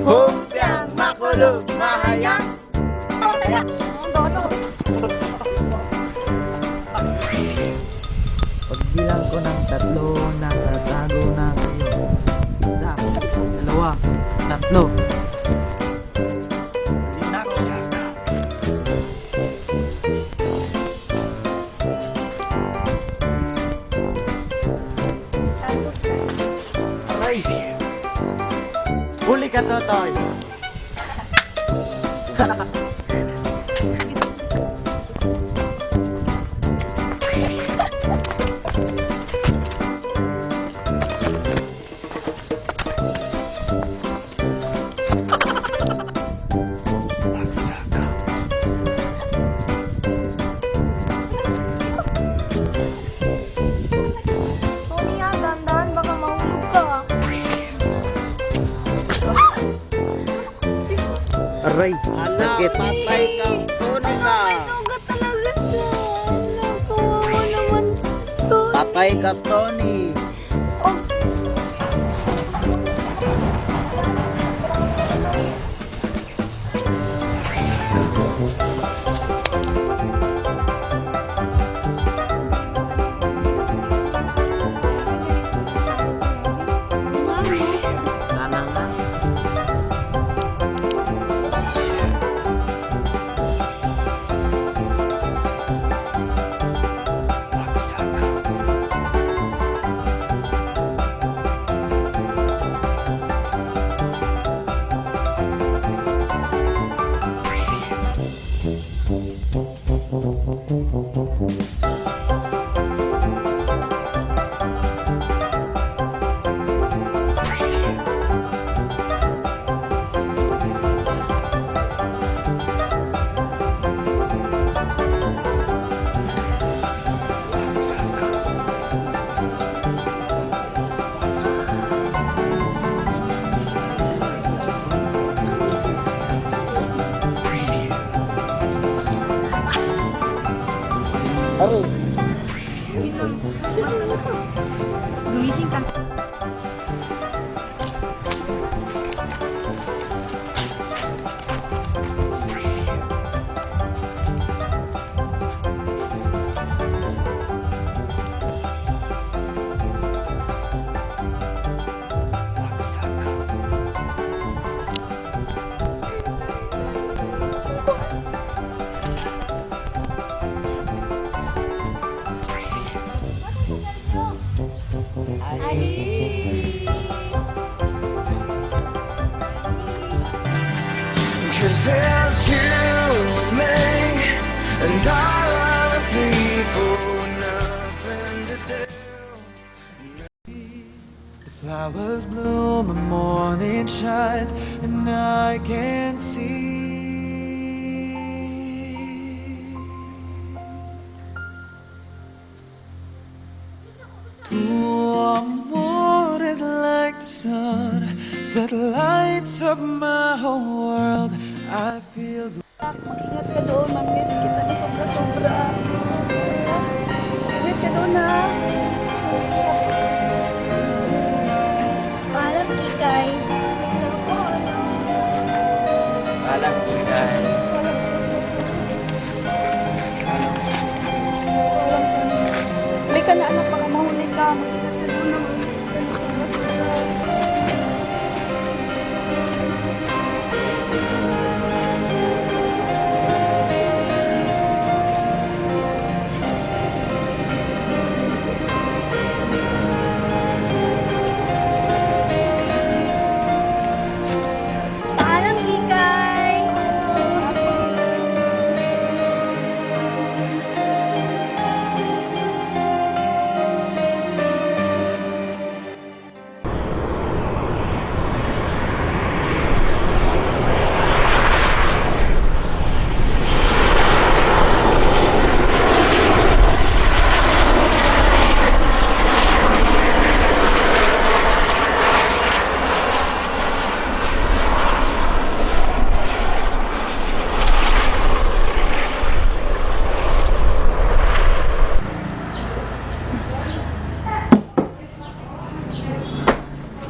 Humpiang makulong mahayag. Pagbilang ko ng 3, nakatago na kayo. 1, 2, 3. Huli ka, Totoy! Tony, dandan, baka mahulog ka. Aray, sakit. Patay kang tunay ka. Sugat talaga siya. Kawawa naman to. Patay ka, Tony. Oh, Sana nga. Aray. gumising ka. Cause there's you and me and all other people with nothing to do. The flowers bloom and morning shines and I can see what is like the sun that lights up my whole world. I feel the Mag-ingat ka doon, mamiss kita na sobra-sobra. Ingat ka doon, ha? Paalam, Kikay. Alam Kikay. May ka na, anak, baka mahuli ka. Mag-ingat ka doon, ha? Paalam, Kikay.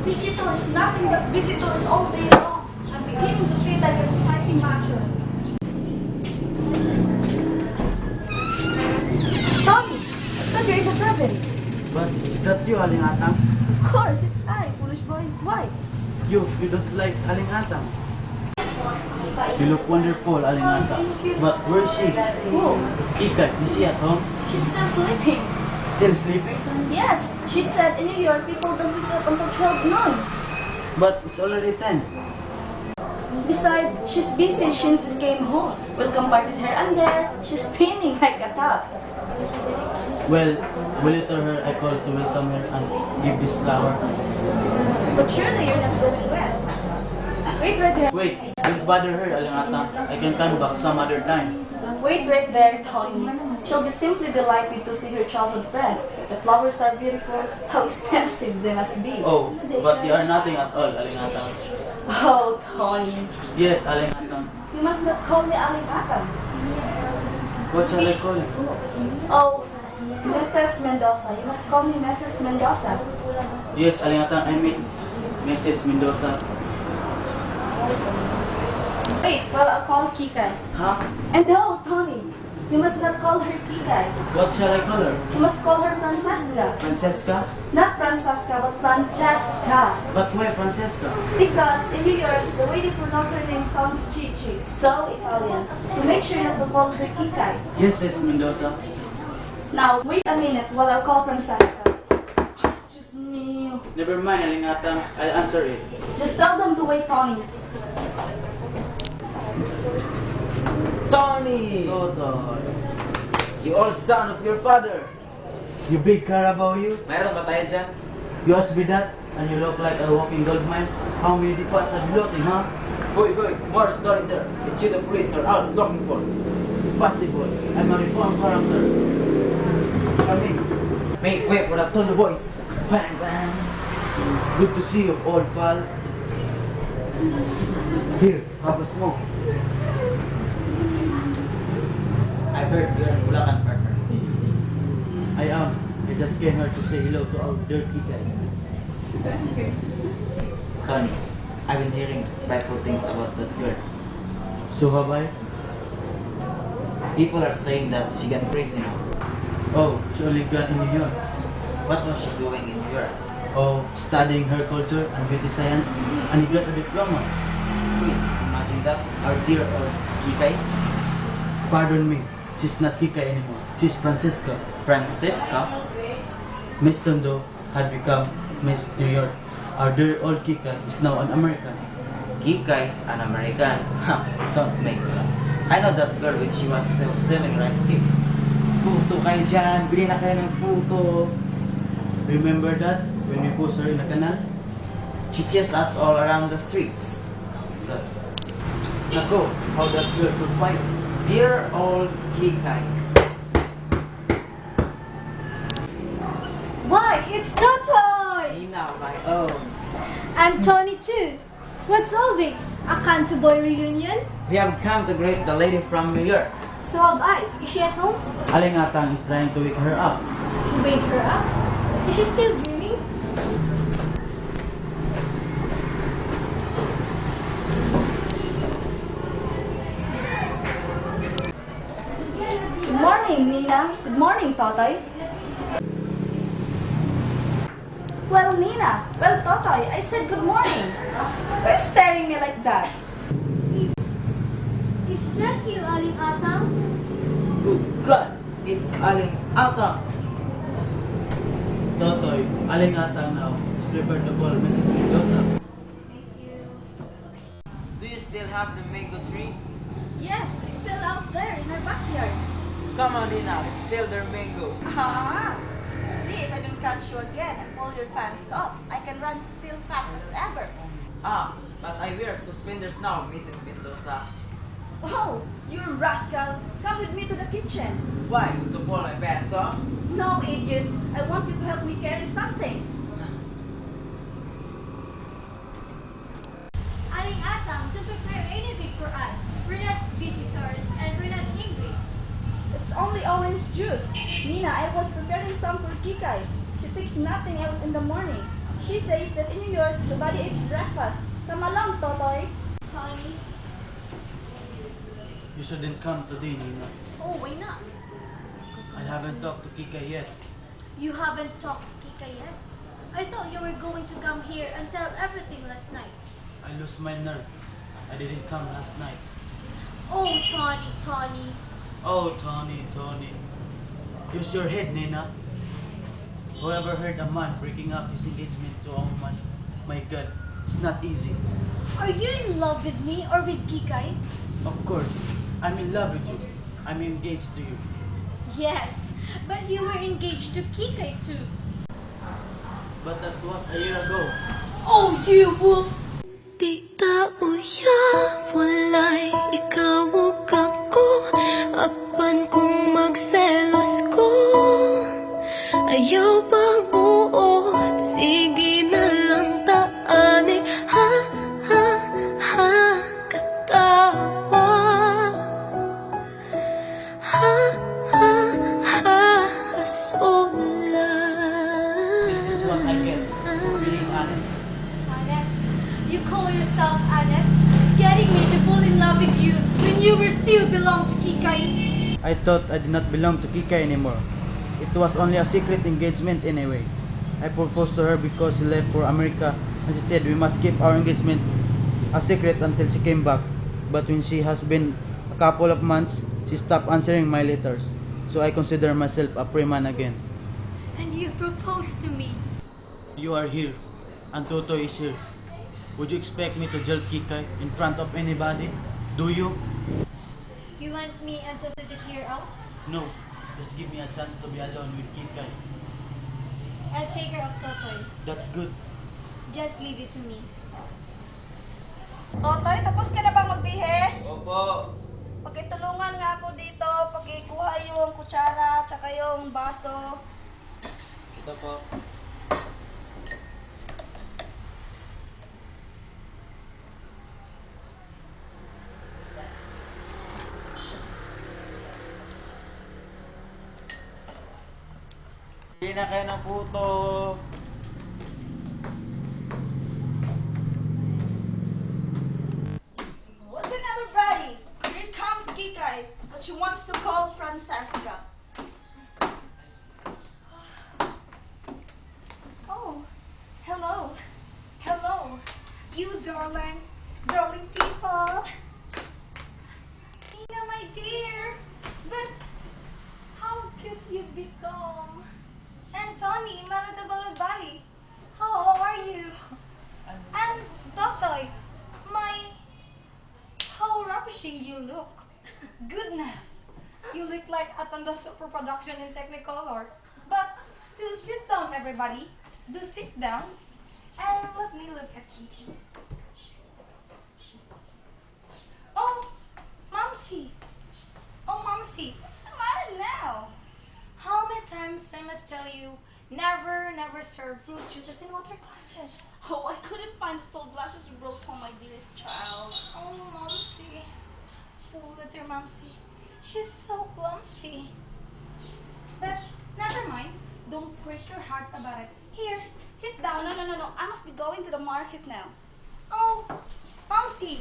Visitors, nothing but visitors all day long. beginning to feel like a society macho. Tommy, I thought you're in the province. But is that you, Aling Atang? Of course, it's I, foolish boy. Why? You don't like Aling Atang. You look wonderful, Aling Atang. But where is she? Who? Ika, is she at home? She's still sleeping. Still sleeping? Yes, she said in New York people don't wake up until 12 noon. But it's already 10. Besides, she's busy since she came home. Welcome parties here and there. She's spinning like a top. Well, will you tell her I called to welcome her and give this flower? But surely you're not going wet. Wait right there. Wait, don't bother her, Aling Atang. I can come back some other time. Wait right there, Tony. She'll be simply delighted to see her childhood friend. The flowers are beautiful. How expensive they must be. Oh, but they are nothing at all, Aling Atang. Oh, Tony. Yes, Aling Atang. You must not call me Aling Atang. What shall I call him? Oh, Mrs. Mendoza. You must call me Mrs. Mendoza. Yes, Aling Atang, I mean Mrs. Mendoza. Wait, well, I'll call Kikay. Huh? And no, Tony. You must not call her Kikay. What shall I call her? You must call her Francesca. Francesca? Not Francesca, but Francesca. But why Francesca? Because in New York, the way they pronounce her name sounds chichi, so Italian. So make sure not to call her Kikay. Yes, yes, Mendoza. Now, wait a minute while I'll call Francesca. Excuse me. Never mind, Aling Atang. I'll answer it. Just tell them to wait, Tony. Tony! Tondo. You old son of your father! You big Carabao, you? Mayroon ba tayo dyan? You asked me that? And you look like a walking gold mine? How many depots are you looting, huh? Boy, more story there. It's you the police are out looking for. Possible. I'm a reformed character. Come in. Make way for the Tondo boys. Bang, bang. Good to see you, old pal. Here, have a smoke. I heard you're in Bulacan, partner. I am. I just came here to say hello to our dirty guy. Tony, I've been hearing frightful things about that girl. So have I? People are saying that she got crazy now. Oh, she only got in New York. What was she doing in New York? Oh, studying her culture and beauty science, and he got a diploma. Wait, imagine that. Our dear old Kikay. Pardon me, she's not Kika anymore. She's Francesca. Francesca? Miss Tondo had become Miss New York. Our dear old Kika is now an American. Kikay, an American. Ha, don't make that. I know that girl when she was still selling rice cakes. Puto kayo dyan. Bili na kayo ng puto. Remember that when we pushed her in the canal? She chased us all around the streets. Nako, how that girl could fight. Dear old Kikay. Why, it's Totoy! Nina, my own. And Tony too. What's all this? A Canto Boy reunion? We have come to greet the lady from New York. So have I. Is she at home? Aling Atang is trying to wake her up. To wake her up? Is she still dreaming? Good morning, Nina. Good morning, Totoy. Well, Nina. Well, Totoy, I said good morning. Why are you staring me like that? Is that you, Aling Atang? Good God, it's Aling Atang. Totoy, Aling Atang now is prepared to call Mrs. Mendoza. Thank you. Do you still have the mango tree? Yes, it's still out there in our backyard. Come on, Nina, let's steal their mangoes. Ah, see if I don't catch you again and pull your fast up. I can run still fast as ever. Ah, but I wear suspenders now, Mrs. Mendoza. Oh, you rascal! Come with me to the kitchen. Why? To pull my pants off? No, idiot. I want you to help me carry something. Aling Atang, don't prepare anything for us. We're not visitors and we're not hungry. It's only orange juice. Nina, I was preparing some for Kikay. She takes nothing else in the morning. She says that in New York, nobody eats breakfast. Come along, Totoy. Tony, You shouldn't come today, Nina. Oh, why not? I haven't talked to Kika yet. You haven't talked to Kika yet? I thought you were going to come here and tell everything last night. I lost my nerve. I didn't come last night. Oh, Tony. Oh, Tony. Use your head, Nina. Whoever heard a man breaking up his engagement to a woman? My God, it's not easy. Are you in love with me or with Kikay? Of course, I'm in love with you. I'm engaged to you. Yes, but you were engaged to Kikay too. But that was a year ago. Oh, you wolf! Di tao walay ikaw ug ako apan kung magselos ko ayaw pag-uot sige na lang taani ha ha ha katawa ha ha ha hasula. This is what I get for being honest. Honest? You call yourself honest? Getting me to fall in love with you when you were still belong to Kikay? I thought I did not belong to Kika anymore. It was only a secret engagement anyway. I proposed to her because she left for America and she said we must keep our engagement a secret until she came back. But when she has been a couple of months, she stopped answering my letters. So I consider myself a free man again. And you proposed to me. You are here, and Toto is here. Would you expect me to jilt Kika in front of anybody? Do you? You want me and Toto to clear out? No. Just give me a chance to be alone with Kika. I'll take care of Totoy. That's good. Just leave it to me. Totoy, tapos ka na bang magbihis? Opo. Pakitulungan nga ako dito, pakikuha yung kutsara, tsaka yung baso. Ito po. Hindi na kayo ng puto. Listen everybody, here comes Kikay, but she wants to call Francesca. Oh, hello. Hello. You darling people. Nina, my dear. But how cute you've become. And Tony, my little Bali. How are you? And Totoy, how ravishing you look. Goodness. You look like a Tondo super production in Technicolor. But do sit down, everybody. Do sit down. And let me look at you. Oh, Momsy. Oh, Momsy. What's the matter now? How many times I must tell you, never serve fruit juices in water glasses. Oh, I couldn't find the stole glasses you broke home, my dearest child. Oh, Momsy. Oh, look at your Momsy. She's so clumsy. But never mind. Don't break your heart about it. Here, sit No, down. no. I must be going to the market now. Oh, Momsy,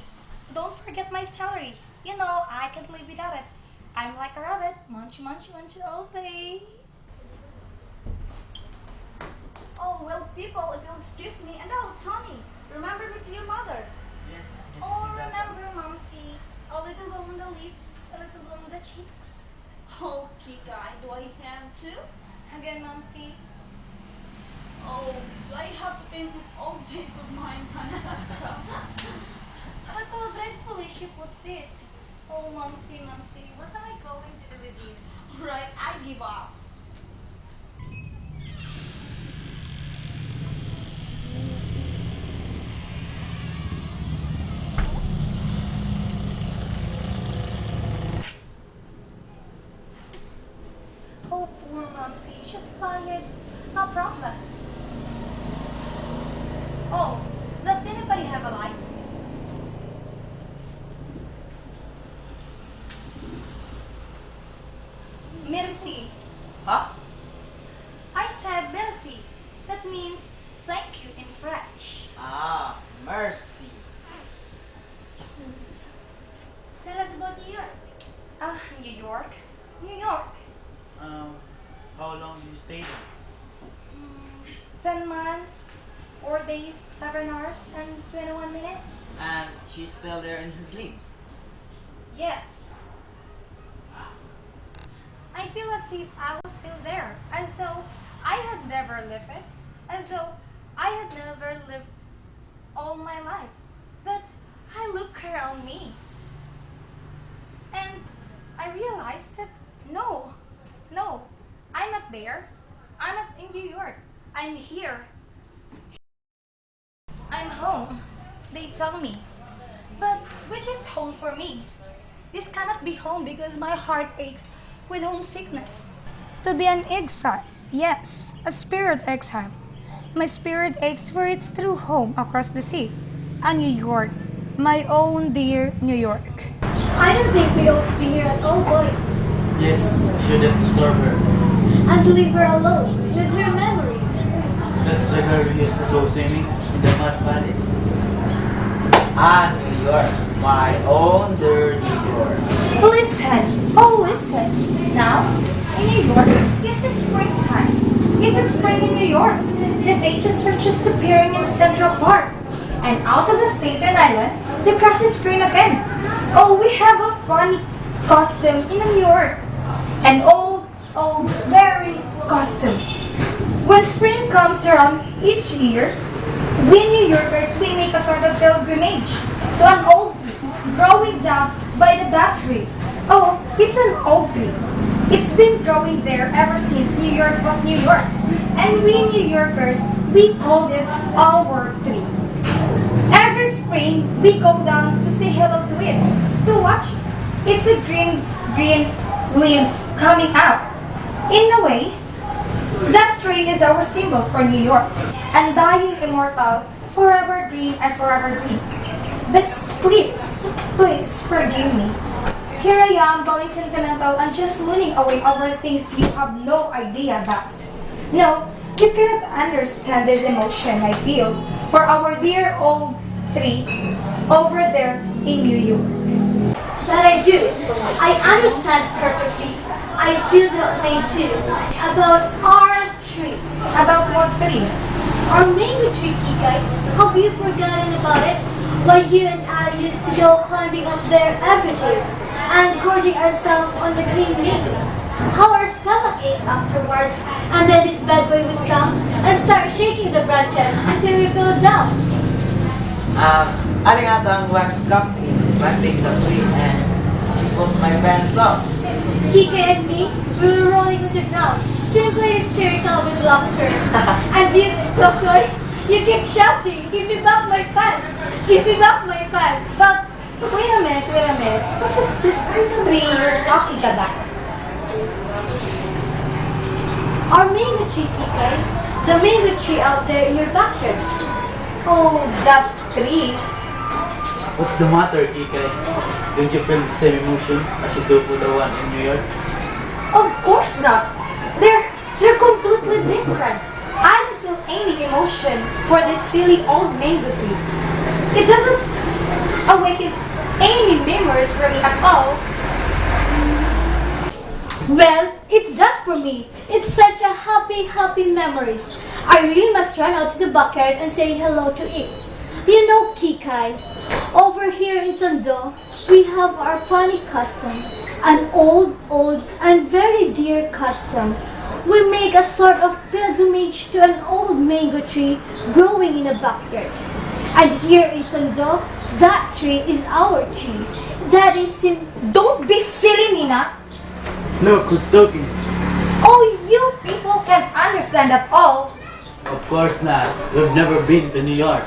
don't forget my salary. You know, I can't live without it. I'm like a rabbit, munchy all day. Oh, well, people, if you'll excuse me. And oh, Tony, remember me to your mother. Yes. Oh, remember, Momsy, a little blow on the lips, a little blow on the cheeks. Oh, Kikay, do I have to? Again, Momsy. Oh, do I have to paint this old face of mine, Francesca? But how dreadfully she puts it. Oh, Momsy, what am I going to do with you? Right, I give up. Oh, poor Momsy, she's quiet. No problem. Oh, does anybody have a light? Merci. days, 7 hours, and 21 minutes? And she's still there in her dreams. Yes. I feel as if I was still there, as though I had never lived it, as though I had never lived all my life. But I look around me, and I realized that no, I'm not there. I'm not in New York. I'm here. I'm home, they tell me. But which is home for me? This cannot be home because my heart aches with homesickness. To be an exile, yes, a spirit exile. My spirit aches for its true home across the sea. And New York, my own dear New York. I don't think we ought to be here at all, boys. Yes, shouldn't disturb her. And leave her alone with her memories. That's the girl who used to go swimming in the mud palace. Ah, New York, my own dear New York. Listen, oh listen. Now, in New York, it's a springtime. It's a spring in New York. The daisies are just appearing in Central Park. And out of the Staten Island, the grass is green again. Oh, we have a funny costume in New York. An old, very costume. When spring comes around each year, we New Yorkers, we make a sort of pilgrimage to an old tree growing down by the battery. Oh, it's an old tree. It's been growing there ever since New York was New York. And we New Yorkers, we call it our tree. Every spring, we go down to say hello to it, to watch its a green leaves coming out. In a way, that tree is our symbol for New York, and dying immortal, forever green and forever green. But please forgive me. Here I am going sentimental and just mooning away over things you have no idea about. No, you cannot understand this emotion I feel for our dear old tree over there in New York. But I do. I understand perfectly. I feel that way too. About our tree. About what tree? Our mango tree, Kikai. Have you forgotten about it? Why you and I used to go climbing up there every day and gorging ourselves on the green leaves. How our stomach ached afterwards, and then this bad boy would come and start shaking the branches until we fell down. Arigato ang wax cup in planting the tree and she put my pants up. Kika and me, we were rolling on the ground, simply hysterical with laughter. And you, Doctor, you keep shouting, "Give me back my pants! Give me back my pants!" But wait a minute. What is this tree you're talking about? Our mango tree, Kika. The mango tree out there in your backyard. Oh, that tree. What's the matter, Kikay? Don't you feel the same emotion as you do for the one in New York? Of course not. They're completely different. I don't feel any emotion for this silly old mango tree. It doesn't awaken any memories for me at all. Well, it does for me. It's such a happy memories. I really must run out to the backyard and say hello to it. You know, Kikai, over here in Tondo, we have our funny custom. An old and very dear custom. We make a sort of pilgrimage to an old mango tree growing in a backyard. And here in Tondo, that tree is our tree. That is in... Don't be silly, Nina. Look, who's talking? Oh, you people can't understand at all. Of course not. We've never been to New York.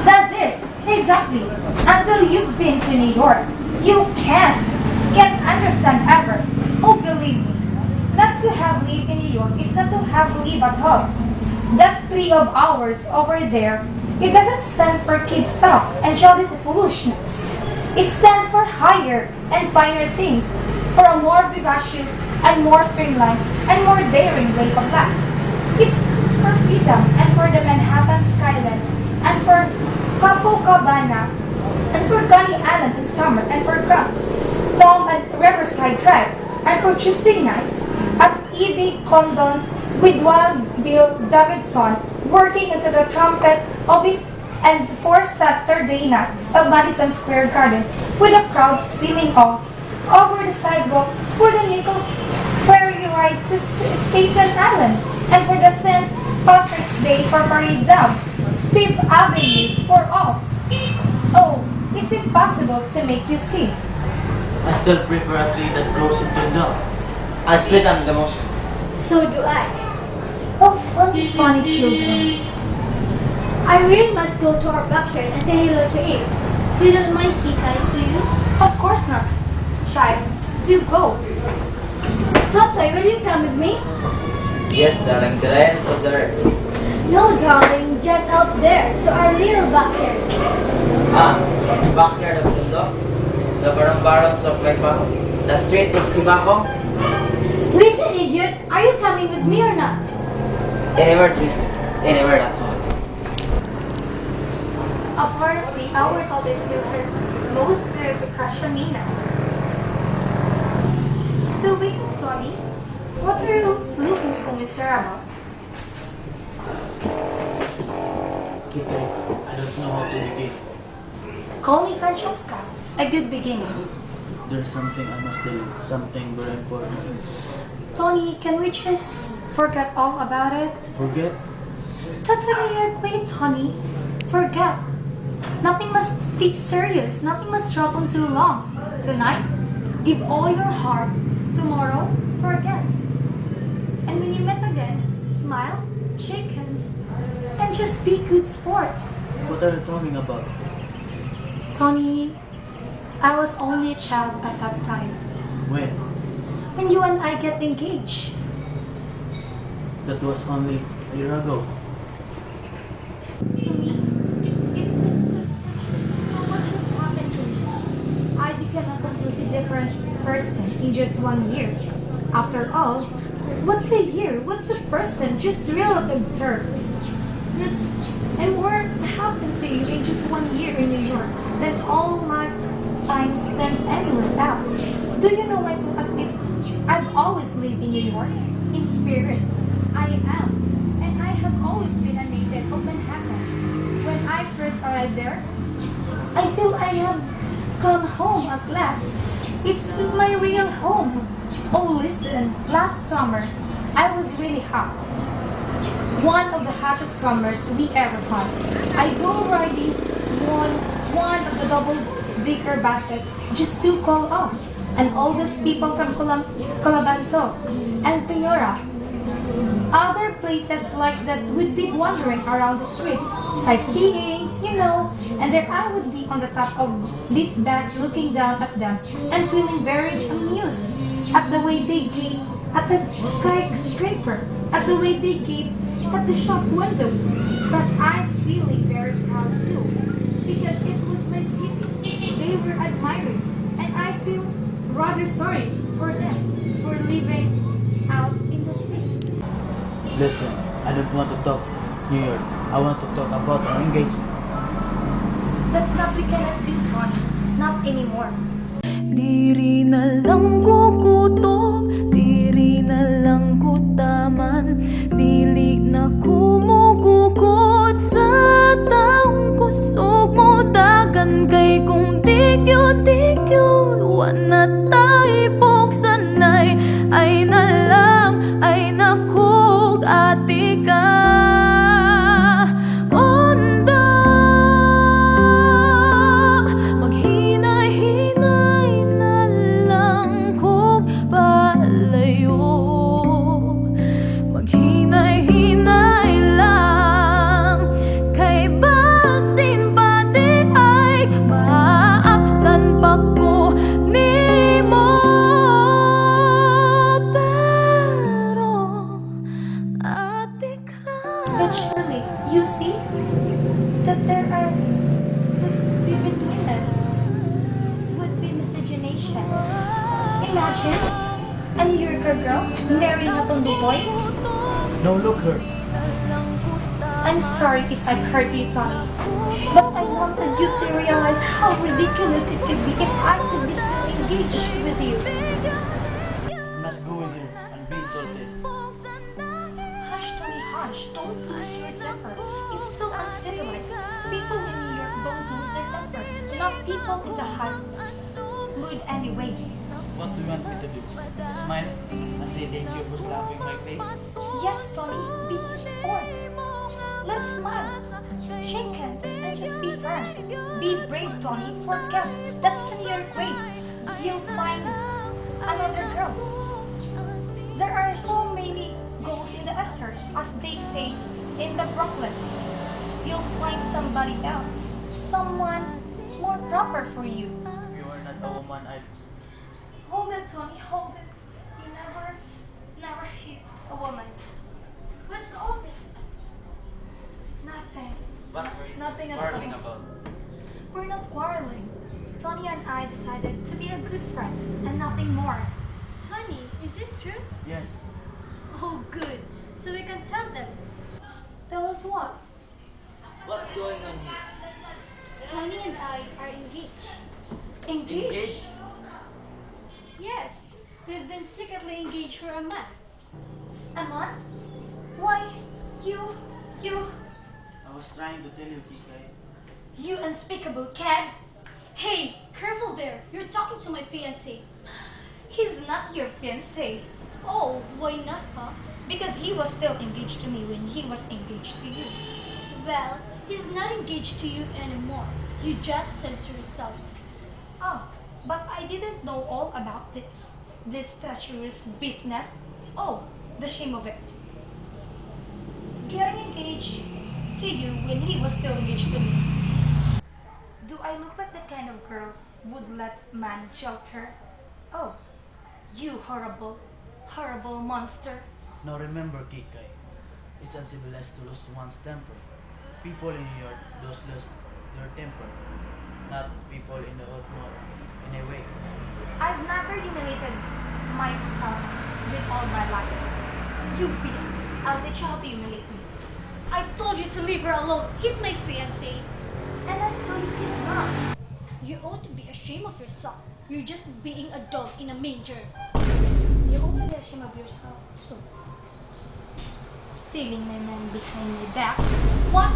That's it. Exactly. Until you've been to New York, you can't understand ever. Oh, believe me. Not to have lived in New York is not to have lived at all. That tree of ours over there, it doesn't stand for kid stuff and childish foolishness. It stands for higher and finer things, for a more vivacious and more streamlined and more daring way of life. It stands for freedom and for the Manhattan skyline and for Copacabana and for Coney Island in summer and for Bronx, Palm and Riverside Drive and for Tuesday nights at E.D. Condon's with Wild Bill Davidson working into the trumpet of his and four Saturday nights of Madison Square Garden with the crowd spilling off over the sidewalk for the nickel ferry ride to Staten Island and for the St. Patrick's Day for parade down Fifth Avenue for all. Oh, it's impossible to make you see. I still prefer a tree that grows in Tondo. I second the motion. So do I. Oh, funny, funny children. I really must go to our backyard and say hello to Abe. You don't mind, Kikai, do you? Of course not. Child, do go. Totoy, will you come with me? Yes, darling, the ends of the earth. No, darling, just out there, to our little backyard. Backyard of Tondo? The barang-barangs of Pepa? The street of Sibako? Listen, idiot, are you coming with me or not? Anywhere, anywhere, that's all. Apparently, our Totoy still has most crush on me now. The way, Tony, what are you looking so miserable? Kikay, I don't know how to begin. Call me Francesca. A good beginning. There's something I must tell you, something very important. Tony, can we just forget all about it? Forget? That's a weird way, Tony. Forget. Nothing must be serious. Nothing must drag on too long. Tonight, give all your heart. Tomorrow, forget. And when you met again, smile, shake hands, and just be good sport. What are you talking about? Tony, I was only a child at that time. When? When you and I get engaged. That was only a year ago. To me, it seems so much has happened to me. I became a completely different person in just 1 year. After all, what's a year? What's a person? Just relative terms. Just, and what happened to you in just 1 year in New York? Then all lifetime spent anywhere else. Do you know I feel as if I've always lived in New York? In spirit, I am. And I have always been a native of Manhattan. When I first arrived there, I feel I have come home at last. It's my real home. Oh, listen, last summer, I was really hot. One of the hottest summers we ever had. I go riding one of the double-decker buses just to call off. And all these people from Calabanzo and Piora. Other places like that would be wandering around the streets, sightseeing, you know, and there I would be on the top of this bus looking down at them and feeling very amused at the way they gape at the skyscraper, at the way they gape at the shop windows. But I'm feeling very proud too, because it was my city. They were admiring, and I feel rather sorry for them for living out in the States. Listen, I don't want to talk New York. I want to talk about our engagement. That's not we cannot do, Tony. Not anymore. Diri na lang kukutok, diri na lang kutaman, dili na kumugukod sa taong kusog mo dagan kay kung tikyo-tikyo wana tayo sanay ay na lang ay nakog ati ka. But surely, you see that there are between us would be miscegenation. Imagine a New Yorker girl marrying a Tondo boy. No, look her. I'm sorry if I've hurt you, Tony, but I wanted you to realize how ridiculous it could be if I could be still engaged with you. I'm not going here. I'm being insulted. Hush, Tony, hush. Don't lose your temper. It's so unsafe civilized. People in New York don't lose their temper. Not people in the hot mood anyway. What do you want me to do? Smile and say thank you for slapping my face? Yes, Tony, be a sport. Let's smile, shake hands, and just be firm. Be brave, Tony. Forget that's in your way. You'll find another girl. There are so many goals in the esters, as they say in the Brooklyns. You'll find somebody else, someone more proper for you. If you were not a woman, I'd... Hold it, Tony, hold it. You never hit a woman. What's all this? Nothing. What were you Nothing at quarreling all. about? We're not quarreling. Tony and I decided to be a good friends and nothing more. Tony, is this true? Yes. Oh, good. So we can tell them. Tell us what? What's going on here? Tony and I are engaged. Engaged? Yes, we've been secretly engaged for a month. A month? Why, you, I was trying to tell you, Kikay. you unspeakable cad. Hey, careful there. You're talking to my fiancé. He's not your fiancé. Oh, why not, huh? Because he was still engaged to me when he was engaged to you. Well, he's not engaged to you anymore. You just censor yourself. Oh, but I didn't know all about this. This treacherous business. Oh, the shame of it. Getting engaged to you when he was still engaged to me. Do I look like the kind of girl would let man shelter? Oh, you horrible, horrible monster. Now remember, Kikay, it's uncivilized to lose one's temper. People in New York lose their temper, not people in the Otmo in a way. I've never humiliated myself with all my life. You beast, I'll teach you how to humiliate me. I told you to leave her alone. He's my fiancé. And I tell you he's not. You ought to be ashamed of yourself. You're just being a dog in a manger. You ought to be ashamed of yourself too. Stealing my man behind my back. What?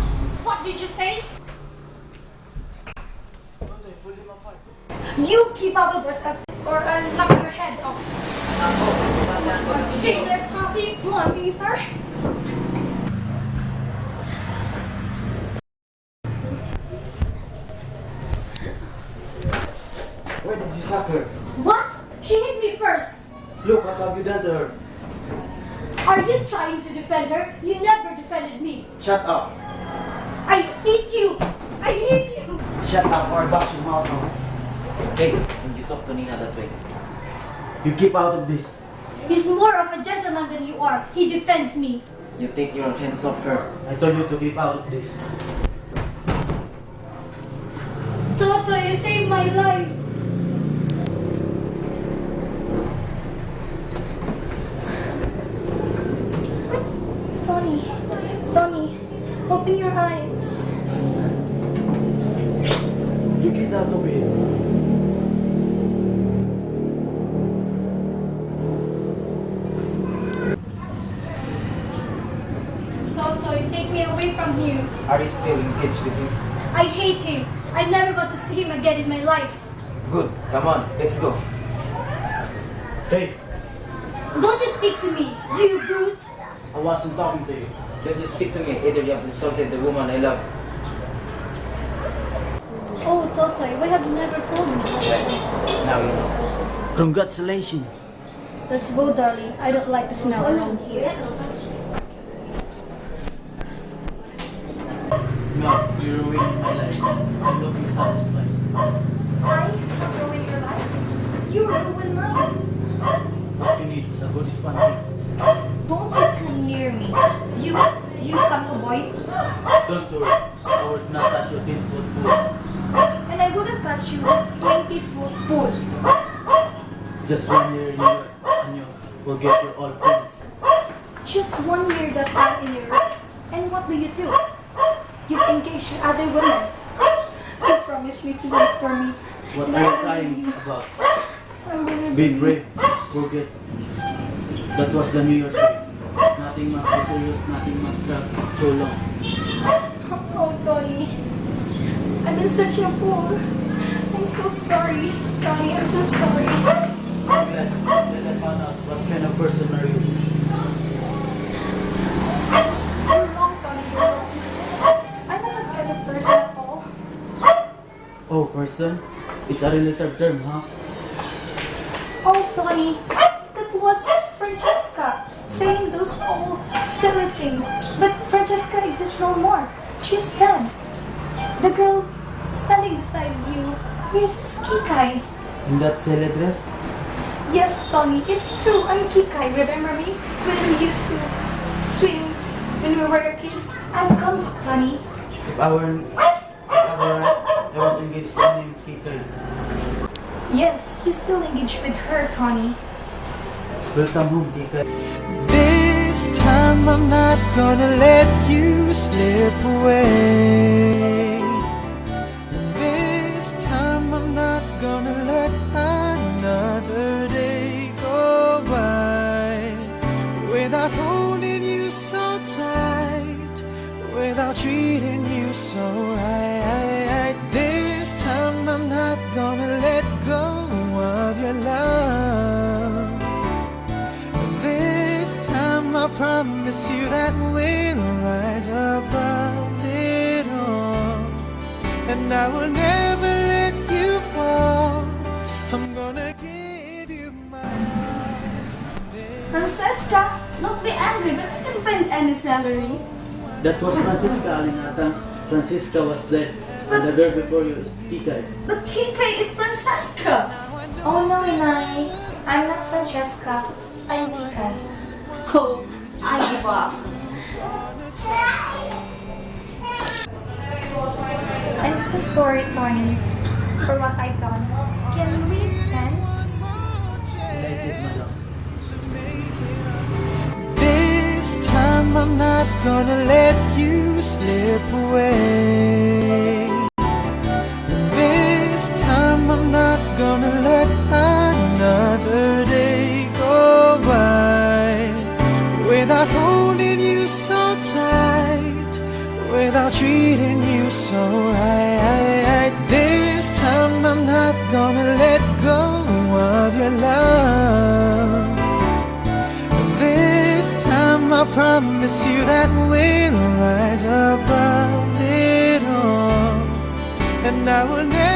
What did you say? You keep out of this or I'll knock your head off. Shameless hussy, blonde eater. Why did you suck her? What? She hit me first. Look, what have you done to her? Are you trying to defend her? You never defended me. Shut up. I hate you. I hate you. Shut up or I'll bash your mouth out. Hey, don't you talk to Nina that way? You keep out of this. He's more of a gentleman than you are. He defends me. You take your hands off her. I told you to keep out of this. Toto, you saved my life. Tony, open your eyes. You get out of here. Toto, you take me away from here. Are you still engaged with him? I hate him. I never want to see him again in my life. Good, come on, let's go. Hey, Don't you speak to me, you brute. I wasn't talking to you. Don't you speak to me, either you have insulted the woman I love. Oh, Toto, why have you never told me? Well, now you know. Congratulations. Let's go, darling. I don't like the smell around here. No, you're ruining my life. I'm looking satisfied. I have ruined your life. You ruined mine. What you need is a good sponge. Don't you come near me. You come boy. Don't worry. I would not touch your 10-foot pool. And I wouldn't touch you 20-foot pool. Just 1 year in New York and you forget your old friends. Just 1 year that I'm in Europe. And what do? You engage to other women. You promised me to wait for me. What And are you I crying believe you. about? I believe Be you. brave. Forget. That was the New York trip. Nothing must be serious, nothing must drag so long. Oh, Tony. I've been such a fool. I'm so sorry. Tony, I'm so sorry. Let I find out what kind of person are you. You're wrong, Tony. You're wrong. I'm not that kind of person at all. Oh, person? It's a relative term, huh? Oh, Tony. That was Francesca saying those old silly things. But Francesca exists no more. She's dead. The girl standing beside you is Kikai. In that silly dress? Yes, Tony, it's true. I'm Kikai. Remember me? When we used to swim when we were kids? I'm come back, Tony. If I were right, I was engaged to a name Kikay. Yes, you still engaged with her, Tony. Welcome home, Kikay. This time I'm not gonna let you slip away. This time I'm not gonna let another day go by without holding you so tight, without treating you so right. This time I'm not gonna let go of your love. This time I promise you that we'll rise above it all, and I will never let you fall. I'm gonna give you my heart. Francesca, don't be angry, but I can't find any salary. That was Francisca, Alinata. Francisca was dead. And the girl before you is Kikay. But Kikai is Francesca. Oh no, Inay. I'm not Francesca. I'm Kikai. Oh, I give up. I'm so sorry, Tony, for what I've done. Can we dance? This time I'm not gonna let you slip away. This time I'm not gonna let another day go by without holding you so tight, without treating you so right. This time I'm not gonna let go of your love. This time I promise you that we'll rise above it all, and I will never